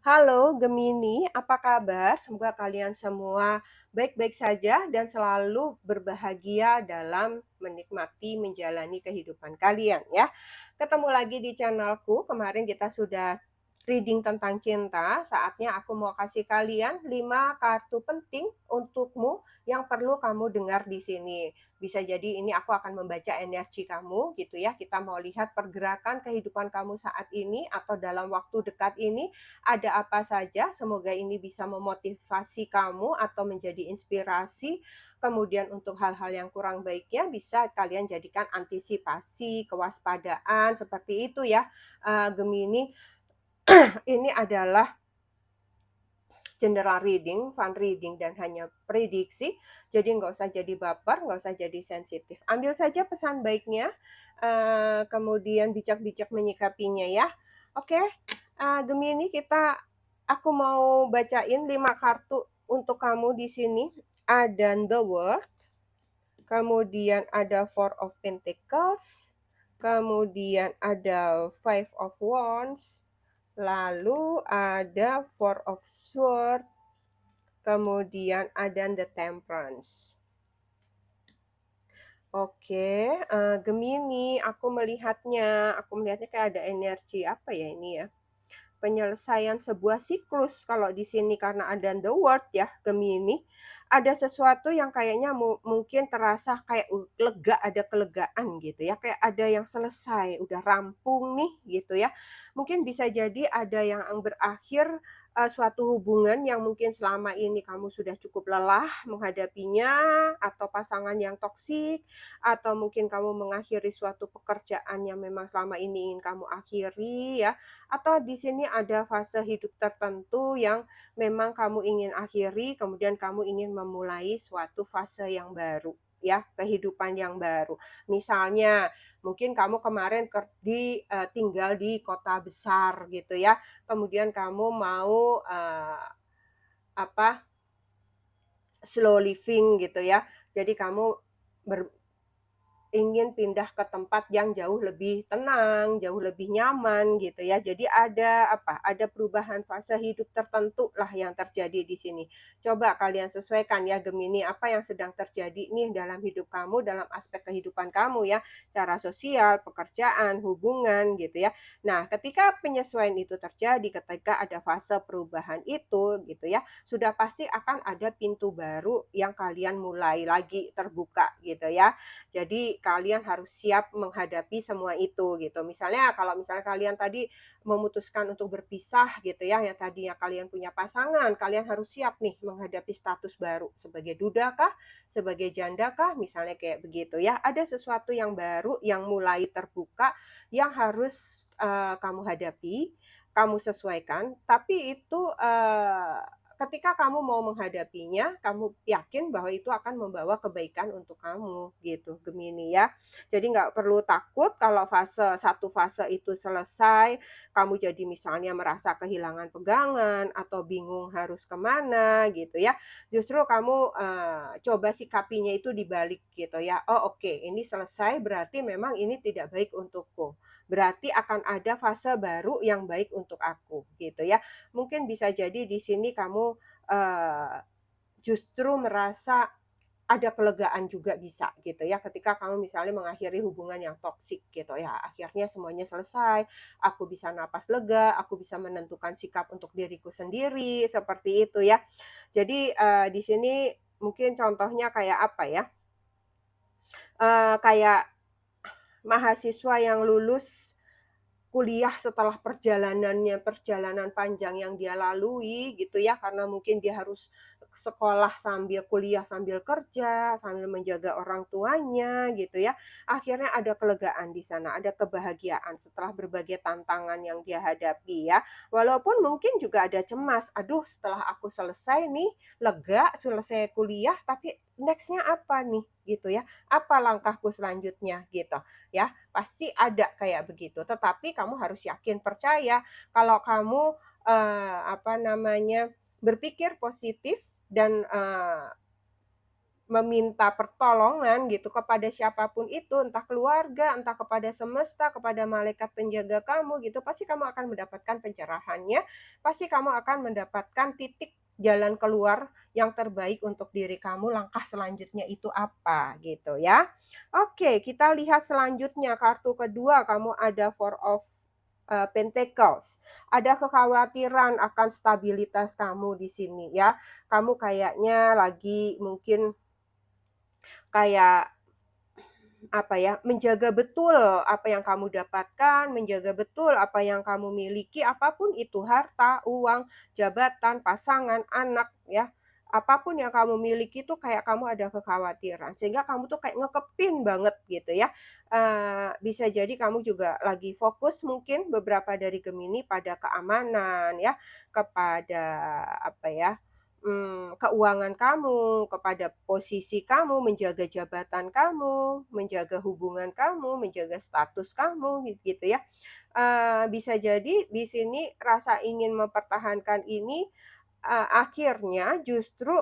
Halo Gemini, apa kabar? Semoga kalian semua baik-baik saja dan selalu berbahagia dalam menikmati menjalani kehidupan kalian ya. Ketemu lagi di channelku. Kemarin kita sudah reading tentang cinta. Saatnya aku mau kasih kalian 5 kartu penting untukmu yang perlu kamu dengar di sini. Bisa jadi ini aku akan membaca energi kamu gitu ya. Kita mau lihat pergerakan kehidupan kamu saat ini atau dalam waktu dekat ini ada apa saja. Semoga ini bisa memotivasi kamu atau menjadi inspirasi. Kemudian untuk hal-hal yang kurang baiknya bisa kalian jadikan antisipasi, kewaspadaan seperti itu ya. Gemini, ini adalah general reading, fun reading, dan hanya prediksi. Jadi nggak usah jadi baper, nggak usah jadi sensitif. Ambil saja pesan baiknya, kemudian bijak-bijak menyikapinya ya. Oke, Gemini, aku mau bacain 5 kartu untuk kamu di sini. Ada The World, kemudian ada Four of Pentacles, kemudian ada Five of Wands, lalu ada Four of Swords, kemudian ada The Temperance. Oke, Gemini, aku melihatnya kayak ada energi apa ya ini ya? Penyelesaian sebuah siklus kalau di sini karena ada the word ya, Gemini. Ada sesuatu yang kayaknya mungkin terasa kayak lega, ada kelegaan gitu ya, kayak ada yang selesai, udah rampung nih gitu ya. Mungkin bisa jadi ada yang berakhir, suatu hubungan yang mungkin selama ini kamu sudah cukup lelah menghadapinya, atau pasangan yang toksik, atau mungkin kamu mengakhiri suatu pekerjaan yang memang selama ini ingin kamu akhiri ya, atau di sini ada fase hidup tertentu yang memang kamu ingin akhiri, kemudian kamu ingin memulai suatu fase yang baru ya, kehidupan yang baru. Misalnya, mungkin kamu kemarin tinggal di kota besar gitu ya, kemudian kamu mau, apa, slow living gitu ya. Jadi kamu ber ingin pindah ke tempat yang jauh lebih tenang, jauh lebih nyaman gitu ya. Jadi ada perubahan fase hidup tertentu lah yang terjadi di sini. Coba kalian sesuaikan ya Gemini, apa yang sedang terjadi nih dalam hidup kamu, dalam aspek kehidupan kamu ya, cara sosial, pekerjaan, hubungan gitu ya. Nah, ketika penyesuaian itu terjadi, ketika ada fase perubahan itu gitu ya, sudah pasti akan ada pintu baru yang kalian mulai lagi terbuka gitu ya. Jadi kalian harus siap menghadapi semua itu gitu. Kalau misalnya kalian tadi memutuskan untuk berpisah gitu ya, yang tadinya kalian punya pasangan, kalian harus siap nih menghadapi status baru sebagai duda kah, sebagai janda kah, misalnya kayak begitu ya. Ada sesuatu yang baru yang mulai terbuka yang harus kamu hadapi, kamu sesuaikan, tapi itu ketika kamu mau menghadapinya, kamu yakin bahwa itu akan membawa kebaikan untuk kamu, gitu, Gemini ya. Jadi nggak perlu takut kalau satu fase itu selesai, kamu jadi misalnya merasa kehilangan pegangan atau bingung harus kemana gitu ya. Justru kamu, coba sikapinya itu dibalik gitu ya, "Oh oke, ini selesai berarti memang ini tidak baik untukku. Berarti akan ada fase baru yang baik untuk aku," gitu ya. Mungkin bisa jadi di sini kamu, justru merasa ada kelegaan juga bisa gitu ya, ketika kamu misalnya mengakhiri hubungan yang toksik gitu ya, akhirnya semuanya selesai, aku bisa napas lega, aku bisa menentukan sikap untuk diriku sendiri, seperti itu ya. Jadi, di sini mungkin contohnya kayak apa ya, kayak mahasiswa yang lulus kuliah setelah perjalanan panjang yang dia lalui gitu ya, karena mungkin dia harus sekolah sambil kuliah sambil kerja, sambil menjaga orang tuanya gitu ya. Akhirnya ada kelegaan di sana, ada kebahagiaan setelah berbagai tantangan yang dia hadapi ya. Walaupun mungkin juga ada cemas, "Aduh setelah aku selesai nih, lega, selesai kuliah, tapi next-nya apa nih?" Gitu ya. "Apa langkahku selanjutnya?" Gitu ya. Pasti ada kayak begitu, tetapi kamu harus yakin, percaya kalau kamu, berpikir positif dan, meminta pertolongan gitu kepada siapapun itu, entah keluarga, entah kepada semesta, kepada malaikat penjaga kamu gitu, pasti kamu akan mendapatkan pencerahannya, pasti kamu akan mendapatkan titik jalan keluar yang terbaik untuk diri kamu, langkah selanjutnya itu apa gitu ya. Oke, kita lihat selanjutnya kartu kedua kamu ada Four of Pentacles. Ada kekhawatiran akan stabilitas kamu di sini ya. Kamu kayaknya lagi mungkin kayak apa ya, menjaga betul apa yang kamu dapatkan, menjaga betul apa yang kamu miliki, apapun itu, harta, uang, jabatan, pasangan, anak, ya. Apapun yang kamu miliki itu kayak kamu ada kekhawatiran, sehingga kamu tuh kayak ngekepin banget gitu ya. Bisa jadi kamu juga lagi fokus mungkin beberapa dari Gemini pada keamanan ya, kepada apa ya, keuangan kamu, kepada posisi kamu, menjaga jabatan kamu, menjaga hubungan kamu, menjaga status kamu, gitu ya. Bisa jadi di sini rasa ingin mempertahankan ini, akhirnya justru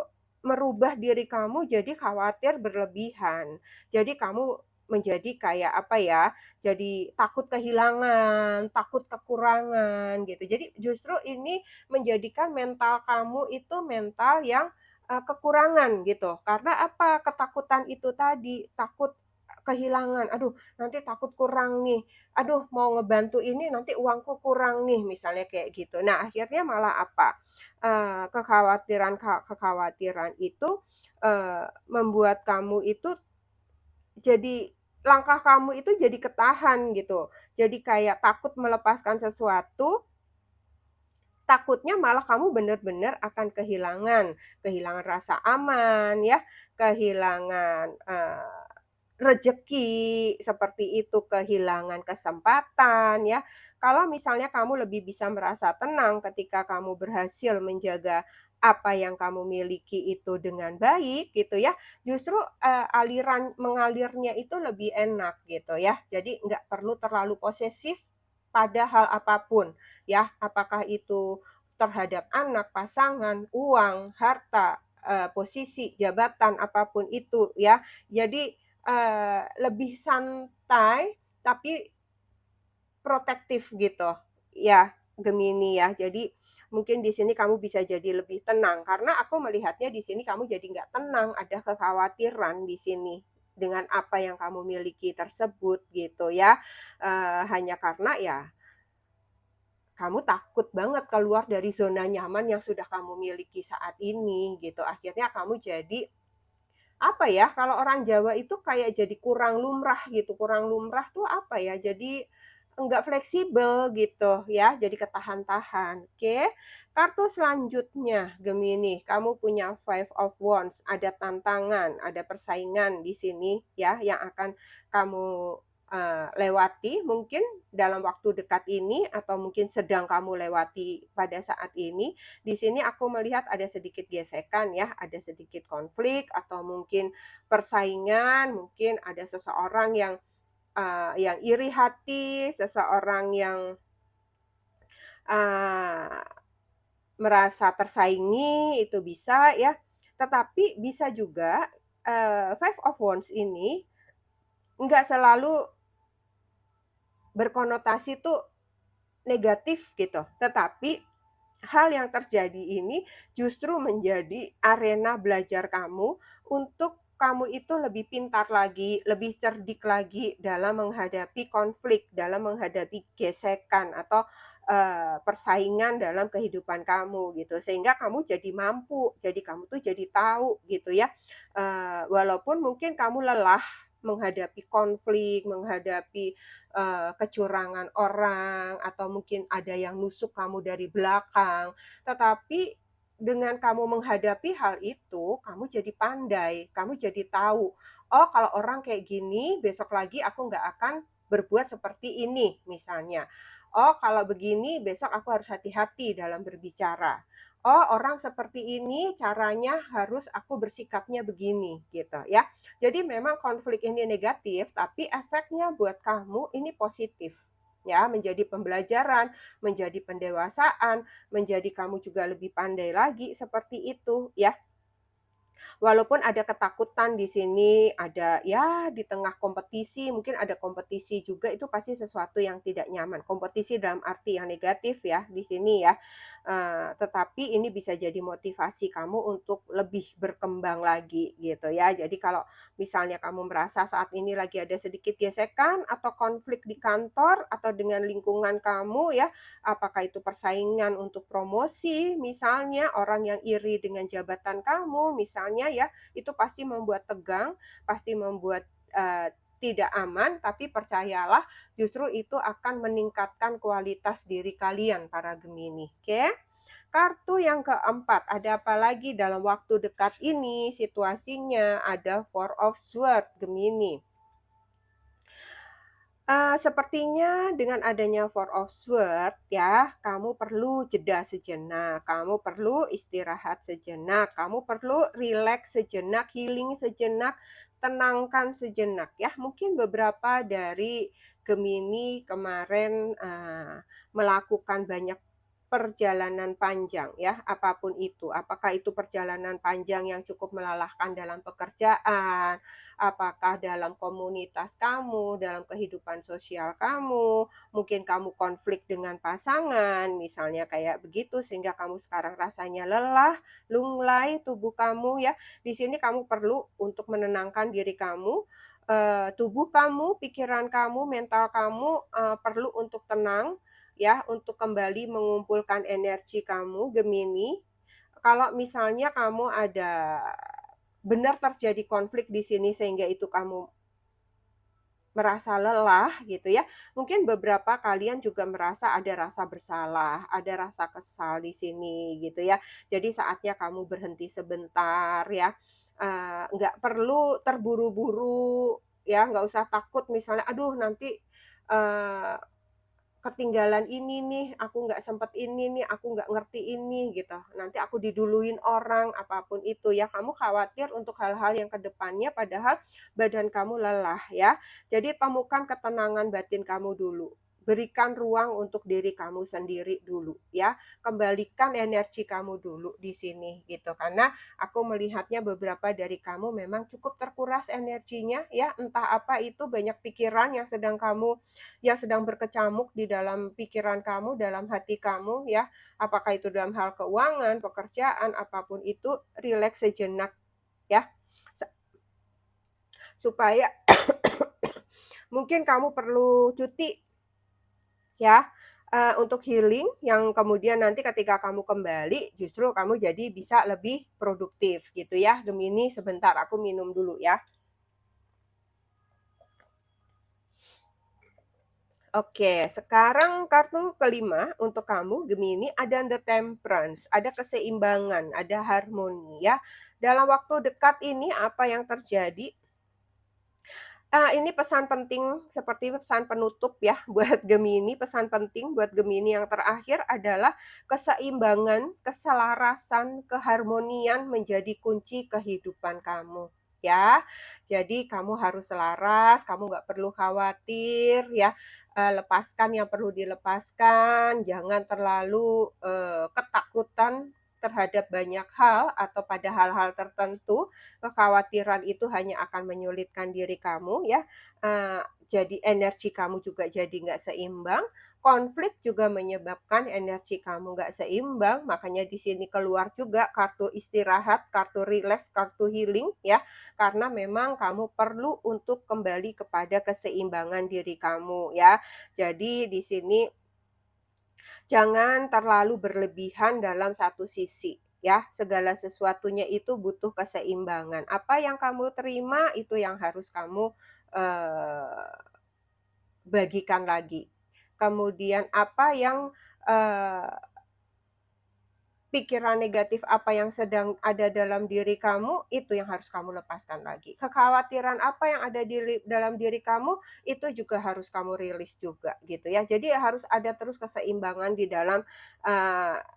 merubah diri kamu jadi khawatir berlebihan. Jadi kamu menjadi kayak apa ya, jadi takut kehilangan, takut kekurangan gitu. Jadi justru ini menjadikan mental kamu itu mental yang, kekurangan gitu. Karena apa? Ketakutan itu tadi, takut kehilangan, "Aduh nanti takut kurang nih, aduh mau ngebantu ini nanti uangku kurang nih," misalnya kayak gitu. Nah akhirnya malah apa, kekhawatiran itu, membuat kamu itu jadi langkah kamu itu jadi ketahan gitu. Jadi kayak takut melepaskan sesuatu, takutnya malah kamu benar-benar akan kehilangan, kehilangan rasa aman ya, kehilangan, rejeki, seperti itu, kehilangan kesempatan ya. Kalau misalnya kamu lebih bisa merasa tenang ketika kamu berhasil menjaga apa yang kamu miliki itu dengan baik gitu ya, justru, aliran mengalirnya itu lebih enak gitu ya. Jadi nggak perlu terlalu posesif pada hal apapun ya, apakah itu terhadap anak, pasangan, uang, harta, posisi, jabatan, apapun itu ya. Jadi lebih santai, tapi protektif gitu, ya, Gemini ya. Jadi mungkin di sini kamu bisa jadi lebih tenang, karena aku melihatnya di sini kamu jadi nggak tenang, ada kekhawatiran di sini dengan apa yang kamu miliki tersebut gitu ya. Hanya karena ya kamu takut banget keluar dari zona nyaman yang sudah kamu miliki saat ini gitu. Akhirnya kamu jadi apa ya, kalau orang Jawa itu kayak jadi kurang lumrah gitu, kurang lumrah tuh apa ya, jadi enggak fleksibel gitu ya, jadi ketahan-tahan, oke. Kartu selanjutnya Gemini, kamu punya Five of Wands, ada tantangan, ada persaingan di sini ya, yang akan kamu, lewati mungkin dalam waktu dekat ini atau mungkin sedang kamu lewati pada saat ini. Di sini aku melihat ada sedikit gesekan ya, ada sedikit konflik atau mungkin persaingan, mungkin ada seseorang yang iri hati, seseorang yang, eee, merasa tersaingi, itu bisa ya. Tetapi bisa juga, Five of Wands ini nggak selalu berkonotasi tuh negatif gitu, tetapi hal yang terjadi ini justru menjadi arena belajar kamu untuk kamu itu lebih pintar lagi, lebih cerdik lagi dalam menghadapi konflik, dalam menghadapi gesekan atau, persaingan dalam kehidupan kamu gitu. Sehingga kamu jadi mampu, jadi kamu tuh jadi tahu gitu ya, walaupun mungkin kamu lelah menghadapi konflik, menghadapi kecurangan orang, atau mungkin ada yang nusuk kamu dari belakang. Tetapi dengan kamu menghadapi hal itu, kamu jadi pandai, kamu jadi tahu, "Oh, kalau orang kayak gini, besok lagi aku nggak akan berbuat seperti ini," misalnya. "Oh, kalau begini, besok aku harus hati-hati dalam berbicara. Oh, orang seperti ini, caranya harus aku bersikapnya begini," gitu ya. Jadi memang konflik ini negatif, tapi efeknya buat kamu ini positif. Ya, menjadi pembelajaran, menjadi pendewasaan, menjadi kamu juga lebih pandai lagi seperti itu ya. Walaupun ada ketakutan di sini, ada ya di tengah kompetisi, mungkin ada kompetisi juga itu pasti sesuatu yang tidak nyaman. Kompetisi dalam arti yang negatif ya di sini ya. Tetapi ini bisa jadi motivasi kamu untuk lebih berkembang lagi gitu ya. Jadi kalau misalnya kamu merasa saat ini lagi ada sedikit gesekan atau konflik di kantor atau dengan lingkungan kamu ya, apakah itu persaingan untuk promosi misalnya, orang yang iri dengan jabatan kamu misalnya ya, itu pasti membuat tegang, pasti membuat, tidak aman, tapi percayalah justru itu akan meningkatkan kualitas diri kalian para Gemini, oke? Kartu yang keempat, ada apa lagi dalam waktu dekat ini situasinya? Ada Four of Swords, Gemini. Sepertinya dengan adanya Four of Swords ya, kamu perlu jeda sejenak, kamu perlu istirahat sejenak, kamu perlu rileks sejenak, healing sejenak, tenangkan sejenak ya. Mungkin beberapa dari Gemini kemarin, melakukan banyak perjalanan panjang ya, apapun itu. Apakah itu perjalanan panjang yang cukup melelahkan dalam pekerjaan, apakah dalam komunitas kamu, dalam kehidupan sosial kamu, mungkin kamu konflik dengan pasangan, misalnya kayak begitu, sehingga kamu sekarang rasanya lelah, lunglai tubuh kamu ya. Di sini kamu perlu untuk menenangkan diri kamu, tubuh kamu, pikiran kamu, mental kamu, perlu untuk tenang ya, untuk kembali mengumpulkan energi kamu, Gemini. Kalau misalnya kamu ada benar terjadi konflik di sini sehingga itu kamu merasa lelah gitu ya. Mungkin beberapa kalian juga merasa ada rasa bersalah, ada rasa kesal di sini gitu ya. Jadi saatnya kamu berhenti sebentar ya. Nggak perlu terburu-buru ya, nggak usah takut misalnya, "Aduh nanti, eee, ketinggalan ini nih, aku nggak sempet ini nih, aku nggak ngerti ini," gitu. Nanti aku diduluin orang, apapun itu ya, kamu khawatir untuk hal-hal yang ke depannya padahal badan kamu lelah ya. Jadi temukan ketenangan batin kamu dulu. Berikan ruang untuk diri kamu sendiri dulu ya. Kembalikan energi kamu dulu di sini gitu. Karena aku melihatnya beberapa dari kamu memang cukup terkuras energinya ya, entah apa itu banyak pikiran yang sedang berkecamuk di dalam pikiran kamu, dalam hati kamu ya. Apakah itu dalam hal keuangan, pekerjaan, apapun itu, rileks sejenak ya. Sa supaya mungkin kamu perlu cuti ya, untuk healing yang kemudian nanti ketika kamu kembali, justru kamu jadi bisa lebih produktif gitu ya. Gemini sebentar aku minum dulu ya. Oke, sekarang kartu kelima untuk kamu Gemini ada The Temperance, ada keseimbangan, ada harmoni ya. Dalam waktu dekat ini apa yang terjadi? Ini pesan penting seperti pesan penutup ya buat Gemini, pesan penting buat Gemini yang terakhir adalah keseimbangan, keselarasan, keharmonian menjadi kunci kehidupan kamu, ya. Jadi kamu harus selaras, kamu nggak perlu khawatir ya, lepaskan yang perlu dilepaskan, jangan terlalu, ketakutan terhadap banyak hal atau pada hal-hal tertentu. Kekhawatiran itu hanya akan menyulitkan diri kamu ya, jadi energi kamu juga jadi nggak seimbang, konflik juga menyebabkan energi kamu nggak seimbang, makanya di sini keluar juga kartu istirahat, kartu rileks, kartu healing ya, karena memang kamu perlu untuk kembali kepada keseimbangan diri kamu ya. Jadi di sini jangan terlalu berlebihan dalam satu sisi, ya. Segala sesuatunya itu butuh keseimbangan. Apa yang kamu terima, itu yang harus kamu, eee, bagikan lagi. Kemudian apa yang, eee pikiran negatif apa yang sedang ada dalam diri kamu, itu yang harus kamu lepaskan lagi. Kekhawatiran apa yang ada dalam diri kamu, itu juga harus kamu rilis juga, gitu ya. Jadi harus ada terus keseimbangan di dalam,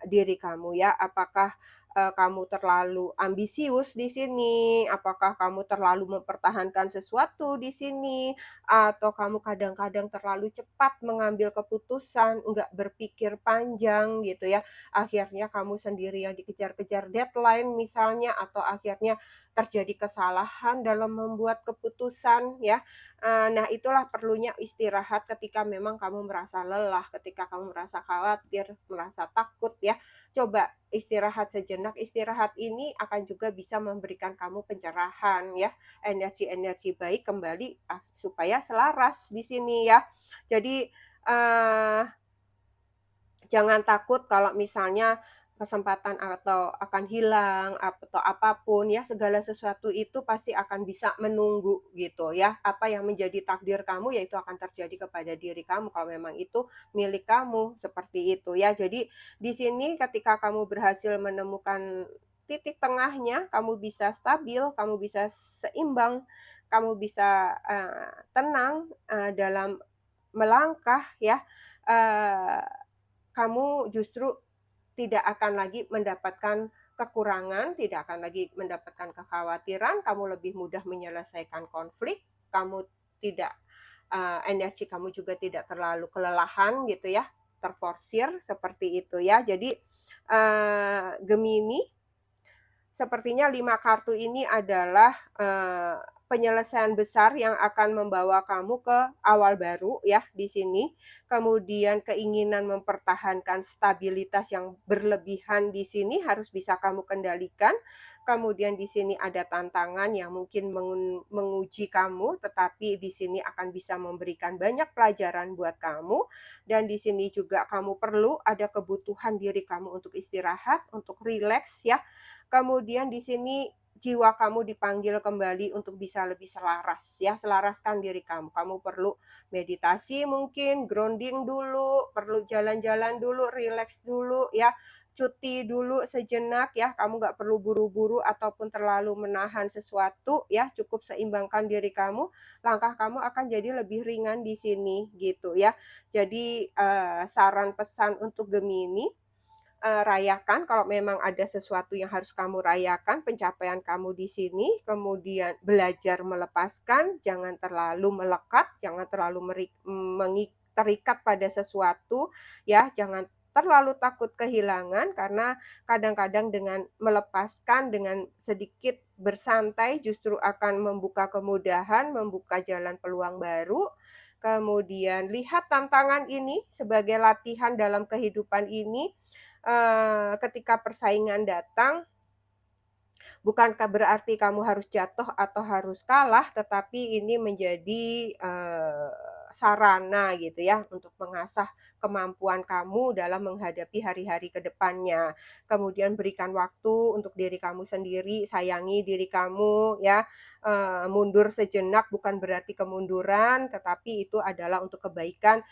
diri kamu ya. Apakah, kamu terlalu ambisius di sini? Apakah kamu terlalu mempertahankan sesuatu di sini? Atau kamu kadang-kadang terlalu cepat mengambil keputusan, nggak berpikir panjang gitu ya. Akhirnya kamu sendiri yang dikejar-kejar deadline misalnya, atau akhirnya terjadi kesalahan dalam membuat keputusan ya. Nah itulah perlunya istirahat ketika memang kamu merasa lelah, ketika kamu merasa khawatir, merasa takut ya. Coba istirahat sejenak, istirahat ini akan juga bisa memberikan kamu pencerahan ya, energi-energi baik kembali, supaya selaras di sini ya. Jadi, jangan takut kalau misalnya kesempatan atau akan hilang, atau apapun ya, segala sesuatu itu pasti akan bisa menunggu gitu ya. Apa yang menjadi takdir kamu, ya itu akan terjadi kepada diri kamu kalau memang itu milik kamu, seperti itu ya. Jadi di sini ketika kamu berhasil menemukan titik tengahnya, kamu bisa stabil, kamu bisa seimbang, kamu bisa, tenang, dalam melangkah ya, eee kamu justru tidak akan lagi mendapatkan kekurangan, tidak akan lagi mendapatkan kekhawatiran, kamu lebih mudah menyelesaikan konflik, kamu tidak energi kamu juga tidak terlalu kelelahan gitu ya, terforsir seperti itu ya. Jadi, Gemini, sepertinya 5 kartu ini adalah, penyelesaian besar yang akan membawa kamu ke awal baru ya di sini. Kemudian keinginan mempertahankan stabilitas yang berlebihan di sini harus bisa kamu kendalikan. Kemudian di sini ada tantangan yang mungkin menguji kamu, tetapi di sini akan bisa memberikan banyak pelajaran buat kamu. Dan di sini juga kamu perlu ada kebutuhan diri kamu untuk istirahat, untuk rileks ya. Kemudian di sini jiwa kamu dipanggil kembali untuk bisa lebih selaras ya, selaraskan diri kamu. Kamu perlu meditasi mungkin, grounding dulu, perlu jalan-jalan dulu, rileks dulu ya, cuti dulu sejenak ya, kamu nggak perlu buru-buru ataupun terlalu menahan sesuatu ya, cukup seimbangkan diri kamu, langkah kamu akan jadi lebih ringan di sini gitu ya. Jadi, saran pesan untuk Gemini, rayakan kalau memang ada sesuatu yang harus kamu rayakan, pencapaian kamu di sini, kemudian belajar melepaskan, jangan terlalu melekat, jangan terlalu terikat pada sesuatu, ya, jangan terlalu takut kehilangan, karena kadang-kadang dengan melepaskan, dengan sedikit bersantai justru akan membuka kemudahan, membuka jalan peluang baru. Kemudian lihat tantangan ini sebagai latihan dalam kehidupan ini. Ketika persaingan datang, bukankah berarti kamu harus jatuh atau harus kalah, tetapi ini menjadi, sarana gitu ya, untuk mengasah kemampuan kamu dalam menghadapi hari-hari ke depannya. Kemudian berikan waktu untuk diri kamu sendiri, sayangi diri kamu ya, mundur sejenak bukan berarti kemunduran, tetapi itu adalah untuk kebaikan,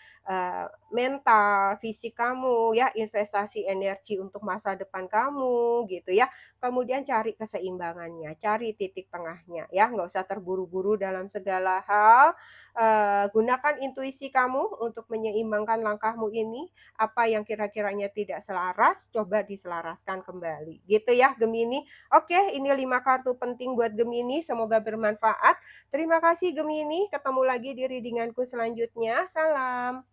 mental, fisik kamu ya, investasi energi untuk masa depan kamu gitu ya. Kemudian cari keseimbangannya, cari titik tengahnya ya, nggak usah terburu-buru dalam segala hal, gunakan intuisi kamu untuk menyeimbangkan langkahmu ini, apa yang kira-kiranya tidak selaras, coba diselaraskan kembali, gitu ya Gemini. Oke, ini 5 kartu penting buat Gemini, semoga bermanfaat. Terima kasih Gemini, ketemu lagi di reading selanjutnya, salam.